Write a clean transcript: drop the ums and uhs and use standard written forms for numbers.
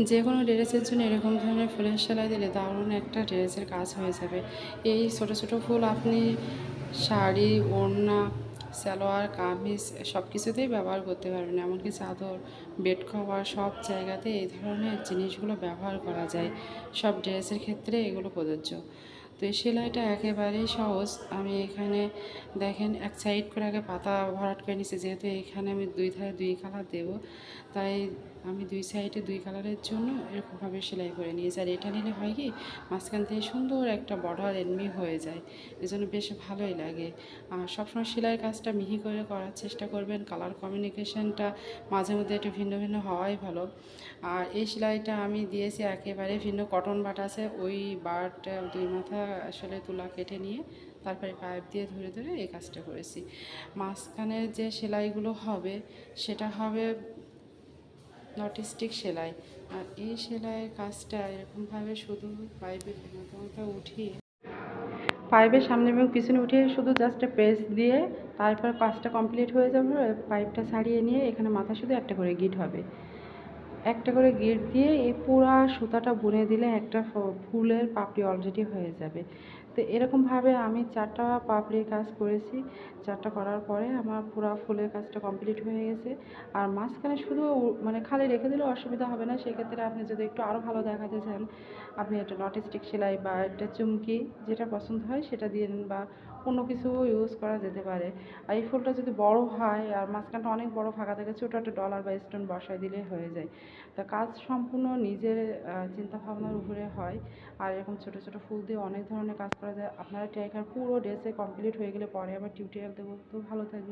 যে কোনো ড্রেসের জন্য এরকম ধরনের ফুলের সেলাই দিলে দারুণ একটা ড্রেসের কাজ হয়ে যাবে। এই ছোটো ছোটো ফুল আপনি শাড়ি, ওড়না, সালোয়ার, কামিজ সব কিছুতেই ব্যবহার করতে পারবেন। এমনকি চাদর, বেড কভার সব জায়গাতে এই ধরনের জিনিসগুলো ব্যবহার করা যায়। সব ড্রেসের ক্ষেত্রে এগুলো প্রযোজ্য। তো এই সেলাইটা একেবারেই সহজ। আমি এখানে দেখেন এক সাইড করে আগে পাতা ভরাট করে নিচ্ছি, যেহেতু এখানে আমি দুই ধারে দুই কালার দেবো, তাই আমি দুই সাইডে দুই কালারের জন্য এরকমভাবে সেলাই করে নিয়েছি। আর এটা নিলে হয় কি, মাঝখান থেকে সুন্দর একটা বর্ডার এমনি হয়ে যায়, এজন্য বেশ ভালোই লাগে। আর সবসময় সেলাইয়ের কাজটা মিহি করে করার চেষ্টা করবেন। কালার কমিউনিকেশনটা মাঝে মধ্যে একটু ভিন্ন ভিন্ন হওয়াই ভালো। আর এই সেলাইটা আমি দিয়েছি একেবারে ভিন্ন, কটন বাট আছে, ওই বাট দুই মাথা আসলে তুলা কেটে নিয়ে তারপরে পাইপ দিয়ে ধরে ধরে এই কাজটা করেছি। মাঝখানে যে সেলাইগুলো হবে সেটা হবে নট স্টিক সেলাই। আর এই সেলাইয়ের কাজটা এরকমভাবে শুধু পাইপের মাথা উঠিয়ে, পাইপের সামনে এবং পিছনে উঠিয়ে শুধু জাস্ট পেস্ট দিয়ে তারপর কাজটা কমপ্লিট হয়ে যাবে। পাইপটা ছাড়িয়ে নিয়ে এখানে মাথা শুধু একটা করে গিট হবে, একটা করে গিট দিয়ে এই পুরা সুতাটা বুনে দিলে একটা ফুলের পাপড়ি অলরেডি হয়ে যাবে। তো এরকমভাবে আমি 4টা পাপড়ির কাজ করেছি। 4টা করার পরে আমার পুরো ফুলের কাজটা কমপ্লিট হয়ে গেছে। আর মাঝখানে শুধু মানে খালি রেখে দিলেও অসুবিধা হবে না। সেক্ষেত্রে আপনি যদি একটু আরও ভালো দেখাতে চান, আপনি একটা নট স্টিক সেলাই বা একটা চুমকি, যেটা পছন্দ হয় সেটা দিয়ে নেন, বা অন্য কিছু ইউজ করা যেতে পারে। আর এই ফুলটা যদি বড় হয় আর মাঝখানটা অনেক বড় ফাঁকা থাকে, ছোটো একটা ডলার বা স্টোন বসায় দিলে হয়ে যায়। তা কাজ সম্পূর্ণ নিজের চিন্তা ভাবনার উপরে হয়। আর এরকম ছোটো ছোটো ফুল দিয়ে অনেক ধরনের কাজ করা যায়। আপনারা ট্রাই করেন। পুরো ড্রেসে কমপ্লিট হয়ে গেলে পরে আবার টিউটোরিয়াল দেবো। তো ভালো থাকবেন।